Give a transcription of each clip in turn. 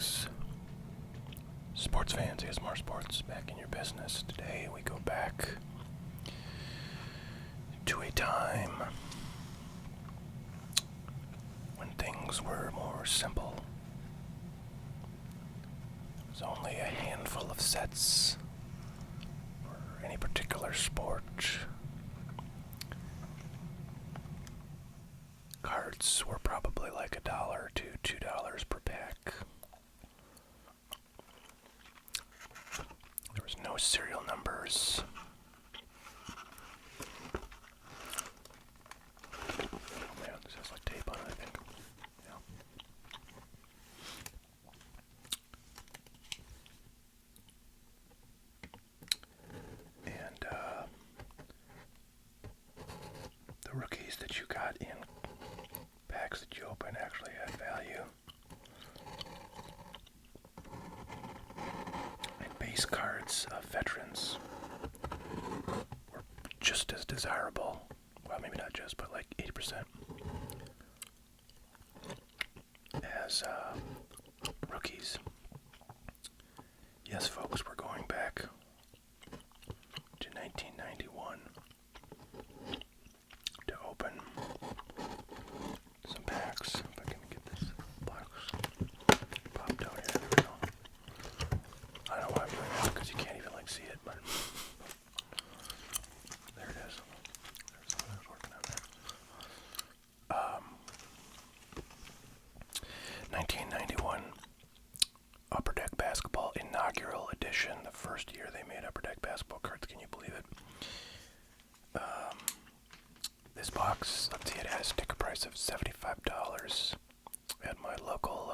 Greetings, sports fans. ASMR Sports back in your business. Today we go back to a time when things were more simple. There was only a handful of sets for any particular sport. Cards were probably like $1 to $2 per pack. There was no serial numbers. Oh man, this has like tape on it, I think. Yeah. And the rookies that you got in packs that you open actually had value. And base cards of veterans were just as desirable. Well, maybe not just, but like 80% as rookies. Yes, folks, we're going back to 1991 to open some packs. If I can get this box popped out here. There we go. I don't know why I'm doing that because you can't even like see it, but there it is. There's something that's working on there. 1991 Upper Deck Basketball Inaugural Edition. The first year they made Upper Deck basketball cards. Can you believe it? This box, let's see, it has a sticker price of $75 at my local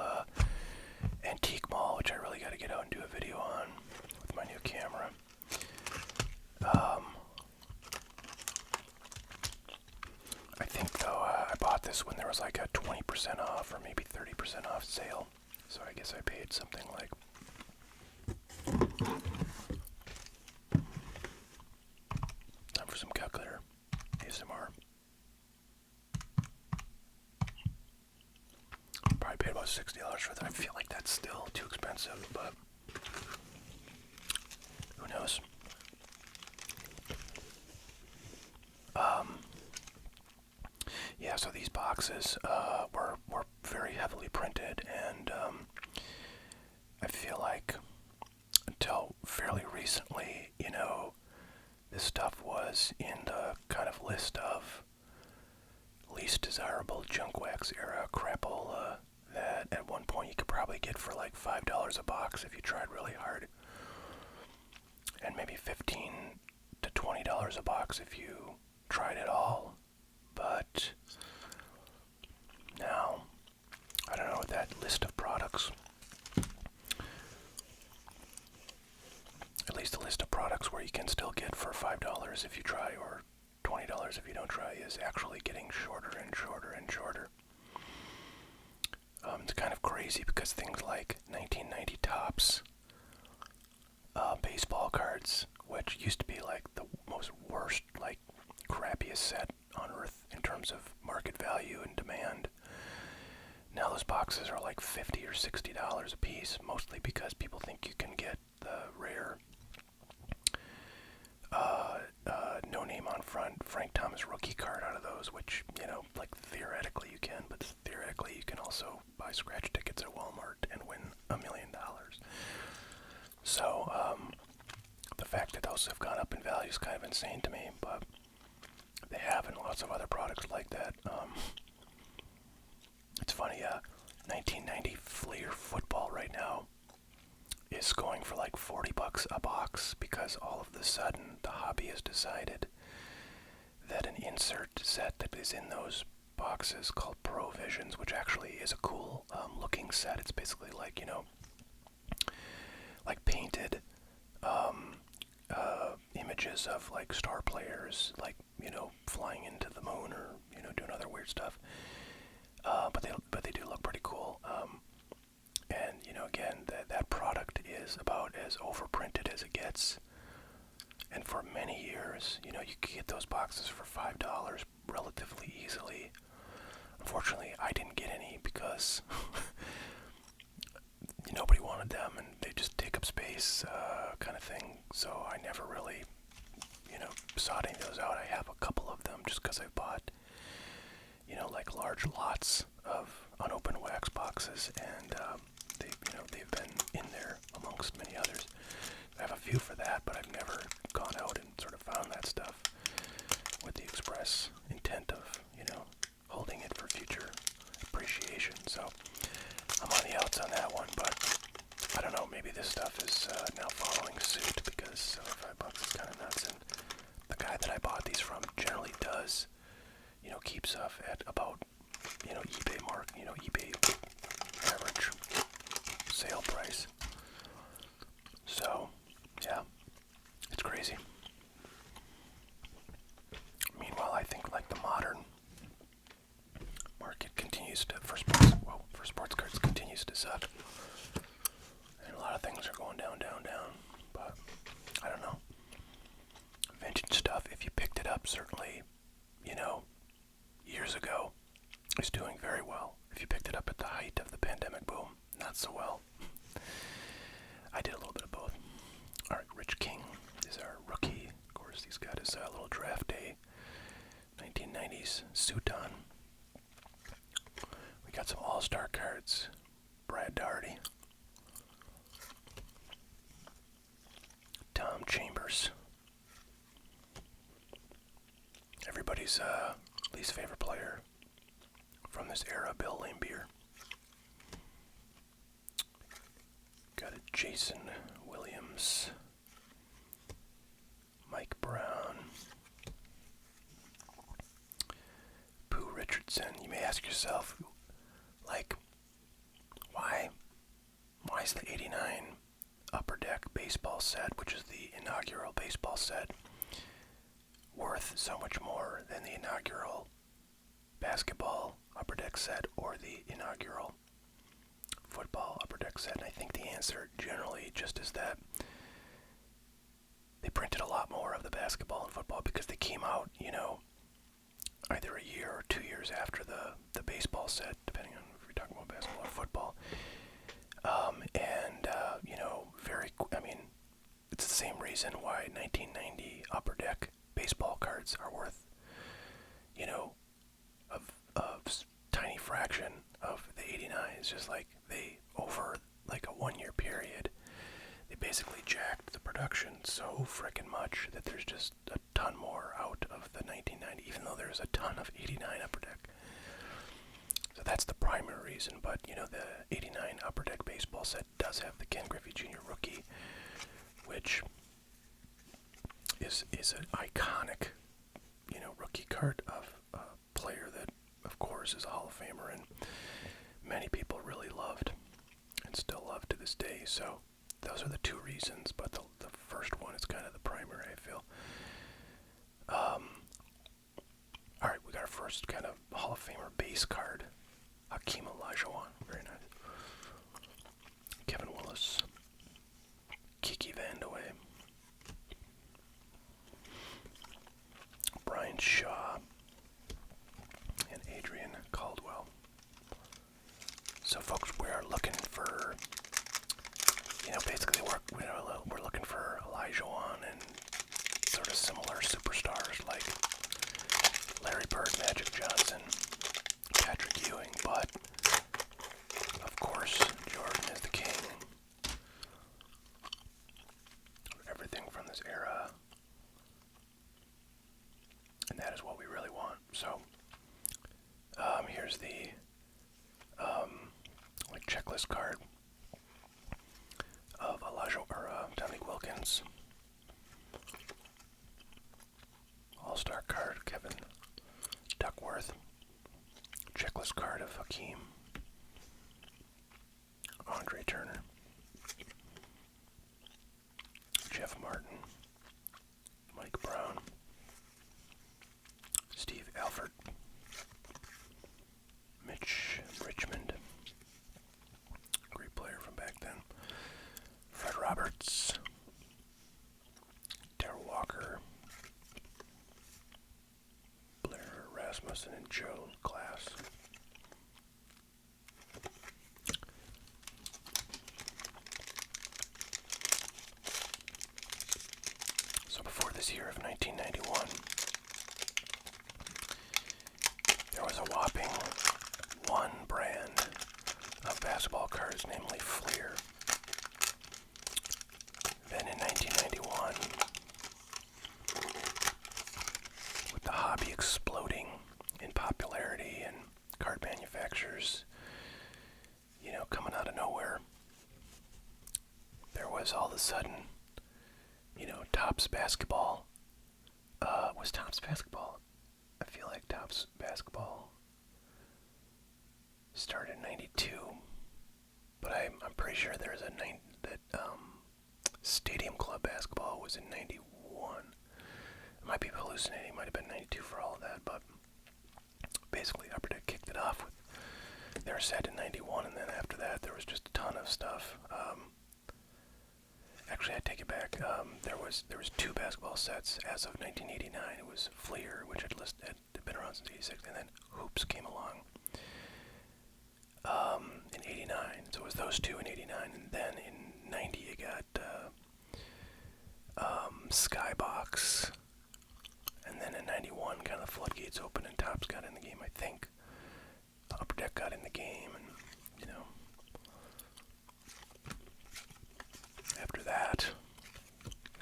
antique mall, which I really got to get out and do a video on with my new camera. I think though I bought this when there was like a 20% off or maybe 30% off sale, so I guess I paid something like time for some calculator ASMR. Probably paid about $60 for that. I feel like that's still too expensive, but who knows? Yeah, so these boxes were very heavily printed, and I feel like until fairly recently, this stuff was in the kind of list of least desirable junk wax era crapola that at one point you could probably get for like $5 a box if you tried really hard, and maybe $15 to $20 a box if you tried it all. But now, I don't know, that list of products, at least the list of products where you can still get for $5 if you try or $20 if you don't try, is actually getting shorter and shorter and shorter. It's kind of crazy because things like 1990 Topps baseball cards, which used to be like the most worst, like crappiest set on earth in terms of market value and demand. Now those boxes are like $50 or $60 a piece, mostly because people think you can get the rare no name on front Frank Thomas rookie card out of those, which, like theoretically you can, but theoretically you can also buy scratch tickets at Walmart and win $1 million. So the fact that those have gone up in value is kind of insane to me, but they have in lots of other products like that. It's funny, 1990 Fleer football right now is going for like $40 a box because all of a sudden the hobby has decided that an insert set that is in those boxes called Pro Visions, which actually is a cool looking set. It's basically like, like painted images of like star players, like, flying into the moon or, doing other weird stuff. But they do look pretty cool. And, again, that product is about as overprinted as it gets. And for many years, you could get those boxes for $5 relatively easily. Unfortunately, I didn't get any because just because I've bought, like large lots of unopened wax boxes, and they've been in there amongst many others. I have a few for that, but I've never gone out and sort of found that stuff with the express intent of, holding it for future appreciation. So I'm on the outs on that one, but I don't know, maybe this stuff is now following suit because $75 is kind of nuts, and the guy that I bought these from generally does, keep stuff at about, eBay average sale price. So, yeah, it's crazy. Meanwhile, I think like the modern market continues to, for sports cards continues to suck. And a lot of things are going down, down, down. But, I don't know. Vintage stuff, if you picked it up, certainly, years ago, is doing very well. If you picked it up at the height of the pandemic boom, not so well. I did a little bit of both. Alright, Rich King is our rookie. Of course, he's got his little draft day 1990s suit on. We got some all-star cards. Brad Daugherty. Tom Chambers. Everybody's least favorite player from this era, Bill Laimbeer. Got a Jason Williams. Mike Brown. Pooh Richardson. You may ask yourself, like, why is the 89 Upper Deck baseball set, which is the inaugural baseball set, worth so much more than the inaugural basketball Upper Deck set or the inaugural football Upper Deck set? And I think the answer generally just is that they printed a lot more of the basketball and football because they came out, either a year or 2 years after the baseball set, depending on if you're talking about basketball or football. It's the same reason why 1990 Upper Deck baseball cards are worth, a tiny fraction of the 89. It's just like they, over like a 1 year period, they basically jacked the production so frickin' much that there's just a ton more out of the 1990, even though there's a ton of 89 Upper Deck. So that's the primary reason, but the 89 Upper Deck baseball set does have the Ken Griffey Jr. rookie, which is an iconic, rookie card of a player that, of course, is a Hall of Famer and many people really loved and still love to this day. So those are the two reasons, but the first one is kind of the primary, I feel. Alright, we got our first kind of Hall of Famer base card. Hakeem Olajuwon, very nice. Kevin Willis. Kiki Vandeweghe. Brian Shaw. And Adrian Caldwell. So folks, we are looking for, basically we're looking for Olajuwon and sort of similar superstars like Larry Bird, Magic Johnson, Patrick Ewing, but of course Jordan is the king of everything from this era, and that is what we really want. So here's the checklist card of Dominique Wilkins. All-Star card, Kevin Duckworth. Checklist card of Hakeem. Andre Turner. Jeff Martin. Mike Brown. Steve Alford. Mitch Richmond. Great player from back then. Fred Roberts. Darrell Walker. Blair Rasmussen and Joe Glass. So before this year of 1991, whopping one brand of basketball cards, namely Fleer. Then in 1991, with the hobby exploding in popularity and card manufacturers, coming out of nowhere, there was all of a sudden, Topps basketball. Was Topps basketball? I feel like Topps basketball started in '92, but I'm pretty sure there was Stadium Club basketball was in '91. I might be hallucinating. Might have been '92 for all of that, but basically Upper Deck kicked it off with their set in '91, and then after that there was just a ton of stuff. Actually, I take it back. There was 2 basketball sets as of 1989. It was Fleer, which had been around since '86, and then Hoops came along in '89. So it was those 2 in '89, and then in '90 you got Skybox, and then in '91 kind of the floodgates opened and Topps got in the game. I think Upper Deck got in the game, and after that,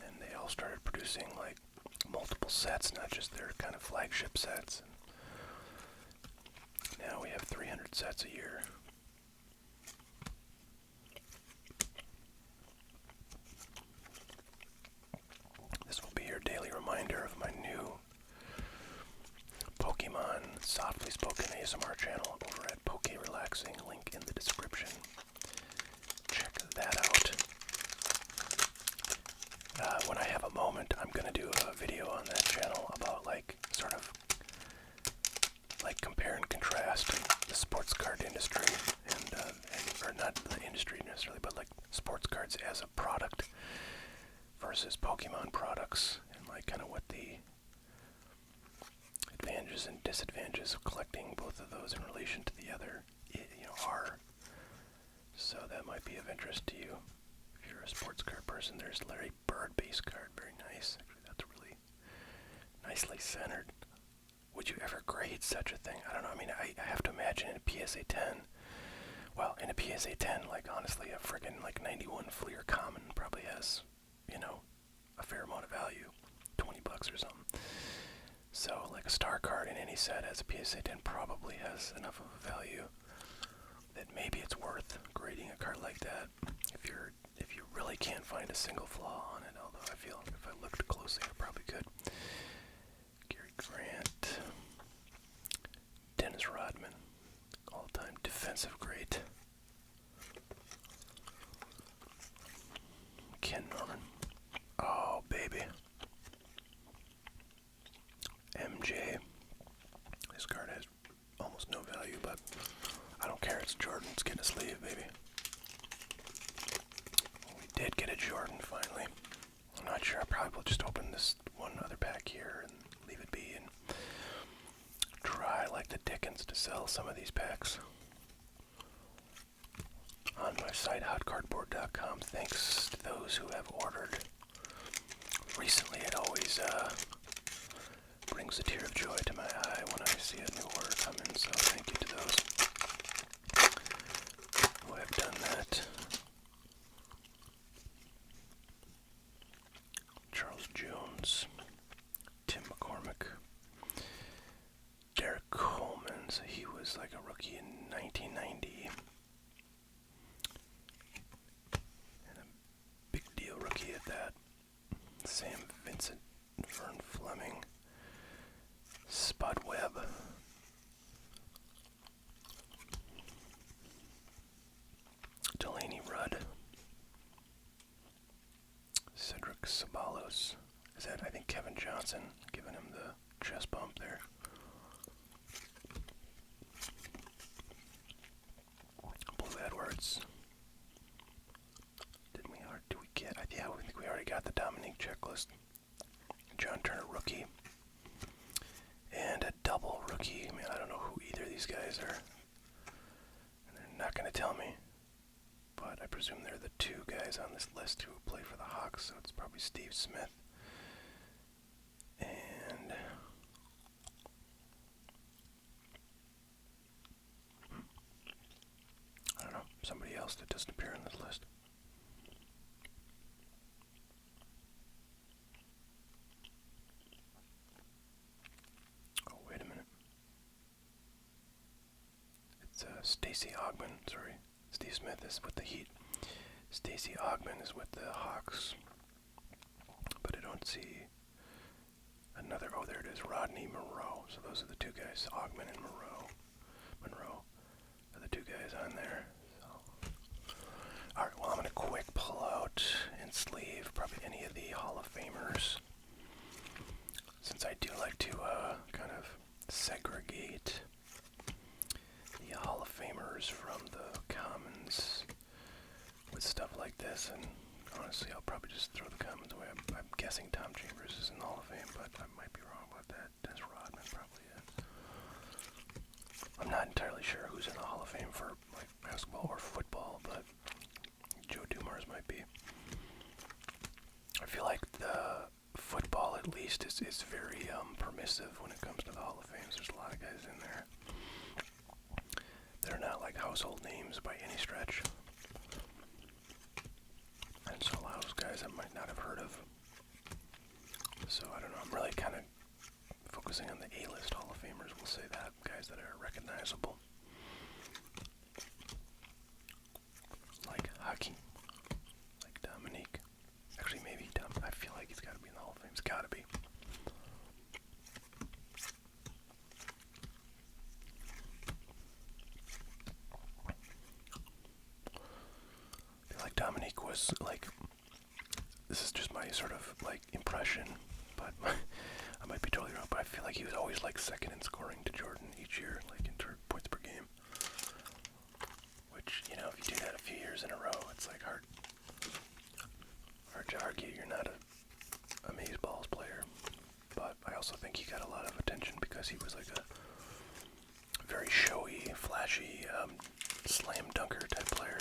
and they all started producing like multiple sets, not just their kind of flagship sets. And now we have 300 sets a year. This will be your daily reminder of my new Pokemon softly spoken ASMR channel over at Poke Relaxing, link in the description. Check that out. When I have a moment, I'm going to do a video on that channel about sort of compare and contrast the sports card industry or not the industry necessarily, but sports cards as a product versus Pokemon products, and kind of what the advantages and disadvantages of collecting both of those in relation to the other are. So that might be of interest to you. If you're a sports card person, there's Larry Bird base card, very nice. Actually, that's really nicely centered. Would you ever grade such a thing? I don't know. I mean, I have to imagine in a PSA 10. Well, in a PSA 10, honestly, a friggin' 91 Fleer Common probably has, a fair amount of value, $20 or something. So, a star card in any set as a PSA 10 probably has enough of a value that maybe it's worth grading a card like that if you really can't find a single flaw on it, although I feel if I looked closely I probably could. Gary Grant, Dennis Rodman, all-time defensive great. Ken Norman, oh baby. MJ, this card has almost no value, but I don't care, it's Jordan, it's getting a sleeve, baby. We did get a Jordan finally. I'm not sure, I probably will just open this one other pack here and leave it be and try like the dickens to sell some of these packs on my site, hotcardboard.com. Thanks to those who have ordered recently. It always brings a tear of joy to my eye when I see a new order come in, so thank you to those who have done that. Charles Jones, Tim McCormick, Derek Coleman, so he was a rookie in 1990. And a big deal rookie at that. Sam Vincent, Vern Fleming, Spud Webb, Delaney Rudd, Cedric Sabalos. Is that, I think, Kevin Johnson, giving him the chest bump there. Blue Edwards. Did we get? Yeah, I think we already got the Dominique checklist. John Turner rookie. And a double rookie. I mean, I don't know who either of these guys are. And they're not going to tell me. But I presume they're the 2 guys on this list who play for the Hawks, so it's probably Steve Smith and else that doesn't appear on this list. Oh, wait a minute. It's Stacey Augmon, sorry. Steve Smith is with the Heat. Stacey Augmon is with the Hawks. But I don't see another. Oh, there it is. Rodney Monroe. So those are the two guys. Augmon and Monroe are the two guys on there. So. Alright, well, I'm going to quick pull out and sleeve probably any of the Hall of Famers. Since I do like to kind of segregate the Hall of Famers from the commons with stuff like this, and honestly, I'll probably just throw the commons away. I'm guessing Tom Chambers is in the Hall of Fame, but I might be wrong about that. Dennis Rodman probably is. I'm not entirely sure who's in the Hall of Fame for like basketball or football, but Joe Dumars might be. I feel like the football, at least, is very permissive when it comes to the Hall of Fame. There's a lot of guys in there. They're not like household names by any stretch. And so a lot of those guys I might not have heard of. So I don't know, I'm really kind of focusing on the A-list Hall of Famers, we'll say that. Guys that are recognizable. Like Hakeem. Like Dominique. Actually, maybe I feel like he's got to be in the Hall of Fame. He's got to be. I feel like Dominique was like, this is just my sort of like impression, but I might be totally wrong, but I feel like he was always like second in scoring to Jordan each year, like in points per game. Which, you know, if you do that a few years in a row, it's like hard to argue you're not a amazeballs player. But I also think he got a lot of attention because he was like a very showy, flashy, slam dunker type player.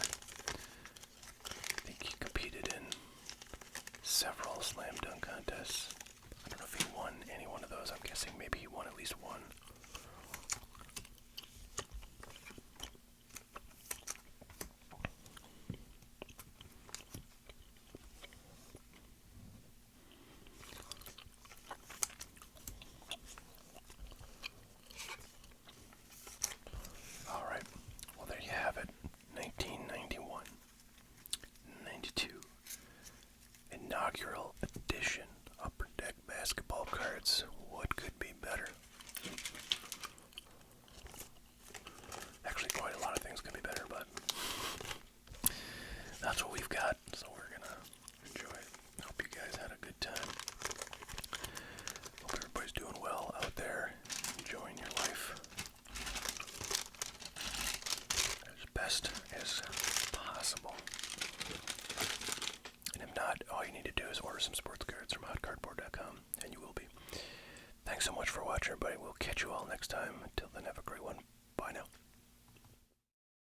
I think he competed in several slam dunk contests. I don't know if he won any one of those. I'm guessing maybe he won at least one. Alright, well there you have it. 1991, 92. Inaugural edition Upper Deck basketball cards. What could be better? Actually, quite a lot of things could be better, but that's what we've got, so we're gonna enjoy it. Hope you guys had a good time. Hope everybody's doing well out there, enjoying your life as best as possible. And if not, all you need to do is order some sports cards from hotcardboard.com, and you will be. Thanks so much for watching, everybody. We'll catch you all next time. Until then, have a great one. Bye now.